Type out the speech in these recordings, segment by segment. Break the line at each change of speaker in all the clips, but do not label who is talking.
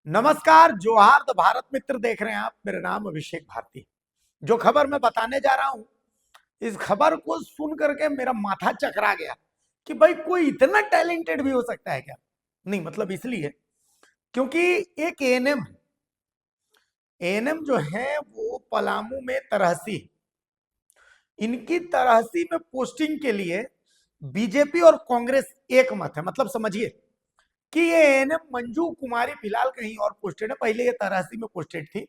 नमस्कार, जोहार द भारत मित्र देख रहे हैं आप। मेरा नाम अभिषेक भारती। जो खबर मैं बताने जा रहा हूं, इस खबर को सुन करके मेरा माथा चकरा गया कि भाई कोई इतना टैलेंटेड भी हो सकता है क्या। नहीं मतलब इसलिए क्योंकि एक एएनएम जो है वो पलामू में तरहसी, इनकी तरहसी में पोस्टिंग के लिए बीजेपी और कांग्रेस एक मत है। मतलब समझिए कि ये एएनएम मंजू कुमारी फिलहाल कहीं और पोस्टेड है। पहले ये तरहसी में पोस्टेड थी,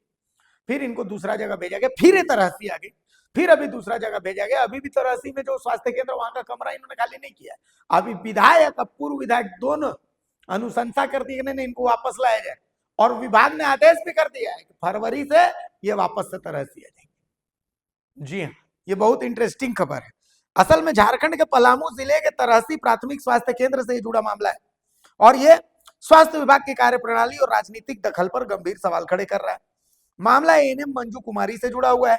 फिर इनको दूसरा जगह भेजा गया, फिर ये तरहसी आ गई, फिर अभी दूसरा जगह भेजा गया। अभी भी तरहसी में जो स्वास्थ्य केंद्र वहां का कमरा इन्होंने खाली नहीं किया। अभी विधायक अब पूर्व विधायक दोनों अनुशंसा कर दी कि इनको वापस लाया जाए, और विभाग ने आदेश भी कर दिया है कि फरवरी से ये वापस से तरहसी आ जाएंगे। जी हाँ, ये बहुत इंटरेस्टिंग खबर है। असल में झारखंड के पलामू जिले के तरहसी प्राथमिक स्वास्थ्य केंद्र से जुड़ा मामला है, और ये स्वास्थ्य विभाग की कार्यप्रणाली और राजनीतिक दखल पर गंभीर सवाल खड़े कर रहा है। मामला एएनएम मंजू कुमारी से जुड़ा हुआ है,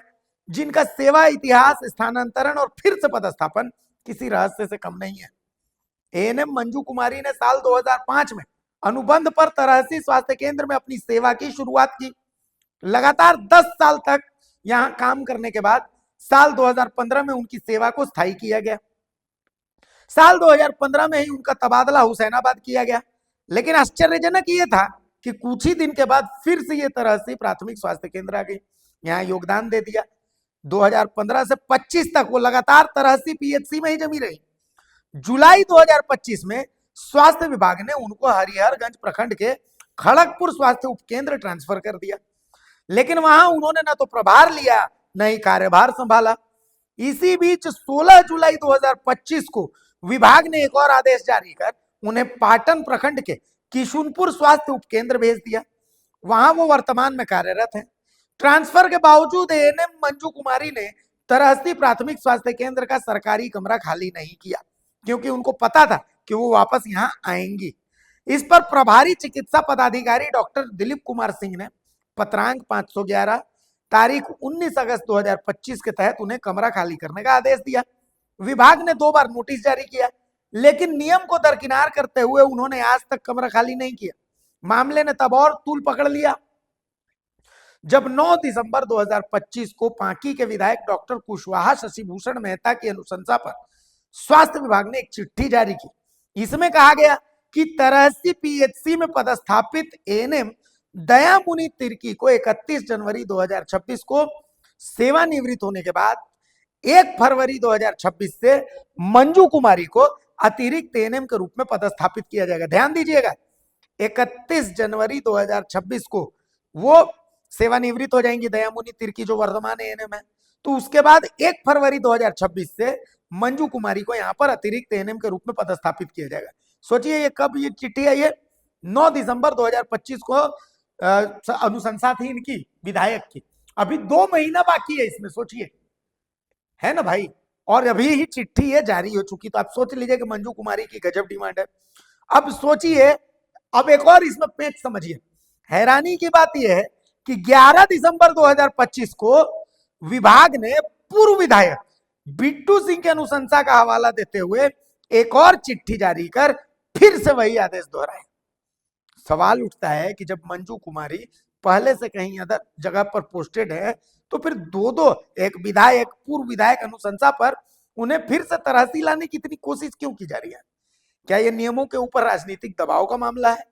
जिनका सेवा इतिहास, स्थानांतरण और फिर से पदस्थापन किसी रहस्य से कम नहीं है। एएनएम मंजू कुमारी ने साल 2005 में अनुबंध पर तरहसी स्वास्थ्य केंद्र में अपनी सेवा की शुरुआत की। लगातार 10 साल तक यहां काम करने के बाद साल 2015 में उनकी सेवा को स्थायी किया गया। साल 2015 में ही उनका तबादला हुसैनाबाद किया गया। लेकिन आश्चर्यजनक ये था कि कुछ ही दिन के बाद फिर से ये तरहसी प्राथमिक स्वास्थ्य केंद्र आ गई, यहाँ योगदान दे दिया। 2015 से 25 तक वो लगातार तरहसी पीएचसी में ही जमी रही। जुलाई 2025 में स्वास्थ्य विभाग ने उनको हरिहरगंज प्रखंड के खड़गपुर स्वास्थ्य उपकेंद्र ट्रांसफर कर दिया। लेकिन वहां उन्होंने ना तो प्रभार लिया, न ही कार्यभार संभाला। इसी बीच 16 जुलाई 2025 को विभाग ने एक और आदेश जारी कर उन्हें पाटन प्रखंड के किशुनपुर स्वास्थ्य उपकेंद्र भेज दिया। वहां वो वर्तमान में कार्यरत हैं। ट्रांसफर के बावजूद एएनएम मंजू कुमारी ने तरहसी प्राथमिक स्वास्थ्य केंद्र का सरकारी कमरा खाली नहीं किया, क्योंकि उनको पता था कि वो वापस यहाँ आएंगी। इस पर प्रभारी चिकित्सा पदाधिकारी डॉक्टर दिलीप कुमार सिंह ने पत्रांक 511 तारीख 19 अगस्त 2025 के तहत उन्हें कमरा खाली करने का आदेश दिया। विभाग ने 2 बार नोटिस जारी किया, लेकिन नियम को दरकिनार करते हुए उन्होंने आज तक कमरा खाली नहीं किया। मामले ने तब और तूल पकड़ लिया जब 9 दिसंबर 2025 को पांकी के विधायक डॉक्टर कुशवाहा शशिभूषण मेहता की अनुशंसा पर स्वास्थ्य विभाग ने एक चिट्ठी जारी की। इसमें कहा गया कि तरहसी पीएचसी में पदस्थापित एएनएम दयामुनि तिर्की को 31 जनवरी 2026 को सेवानिवृत्त होने के बाद 1 फरवरी 2026 से मंजू कुमारी को अतिरिक्त एएनएम के रूप में पदस्थापित किया जाएगा। ध्यान दीजिएगा, 31 जनवरी 2026 को वो सेवानिवृत्त हो जाएंगी दयामुनि तिर्की, जो वर्तमान एएनएम है। तो उसके बाद 1 फरवरी 2026 से मंजू कुमारी को यहाँ पर अतिरिक्त एएनएम के रूप में पदस्थापित किया जाएगा। सोचिए ये कब ये चिट्ठी है, ये 9 दिसंबर 2025 को अनुशंसा थी इनकी विधायक की। अभी 2 महीना बाकी है इसमें, सोचिए, है ना भाई। और अभी ही चिट्ठी ये जारी हो चुकी, तो आप सोच लीजिए कि मंजू कुमारी की गजब डिमांड है। अब सोचिए, अब एक और इसमें पेच समझिए। हैरानी की बात यह है कि 11 दिसंबर 2025 को विभाग ने पूर्व विधायक बिट्टू सिंह की अनुशंसा का हवाला देते हुए एक और चिट्ठी जारी कर फिर से वही आदेश दोहराए। सवाल उठता है कि जब मंजू कुमारी पहले से कहीं अदर जगह पर पोस्टेड है, तो फिर दो एक विधायक, पूर्व विधायक अनुशंसा पर उन्हें फिर से तरहसी लाने की इतनी कोशिश क्यों की जा रही है? क्या यह नियमों के ऊपर राजनीतिक दबाव का मामला है,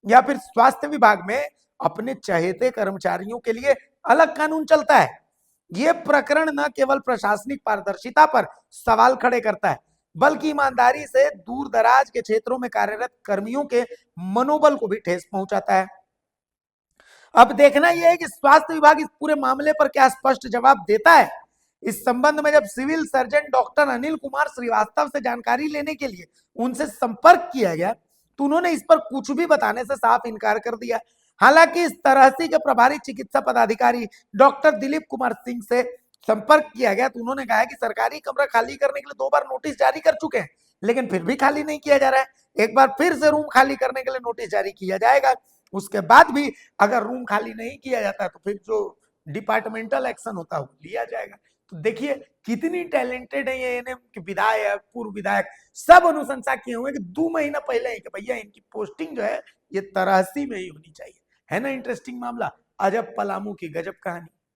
या फिर स्वास्थ्य विभाग में अपने चहेते कर्मचारियों के लिए अलग कानून चलता है? यह प्रकरण न केवल प्रशासनिक पारदर्शिता पर सवाल खड़े करता है, बल्कि ईमानदारी से दूर दराज के क्षेत्रों में कार्यरत कर्मियों के मनोबल को भी ठेस पहुंचाता है। अब देखना यह है कि स्वास्थ्य विभाग इस पूरे मामले पर क्या स्पष्ट जवाब देता है। इस संबंध में जब civil surgeon doctor Anil Kumar Srivastava से जानकारी लेने के लिए उनसे संपर्क किया गया, तो उन्होंने इस पर कुछ भी बताने से साफ इनकार कर दिया। हालांकि इस तरहसी के प्रभारी चिकित्सा पदाधिकारी डॉक्टर दिलीप कुमार सिंह से संपर्क किया गया, तो उन्होंने कहा कि सरकारी कमरा खाली करने के लिए 2 बार नोटिस जारी कर चुके हैं, लेकिन फिर भी खाली नहीं किया जा रहा है। एक बार फिर से रूम खाली करने के लिए नोटिस जारी किया जाएगा। उसके बाद भी अगर रूम खाली नहीं किया जाता तो फिर जो डिपार्टमेंटल एक्शन होता है वो लिया जाएगा। तो देखिए कितनी टैलेंटेड है ये एएनएम के विधायक, पूर्व विधायक, सब अनुशंसा किए हुए कि 2 महीना पहले ही कि भैया इनकी पोस्टिंग जो है ये तरहसी में ही होनी चाहिए। है ना इंटरेस्टिंग मामला। अजब पलामू की गजब कहानी।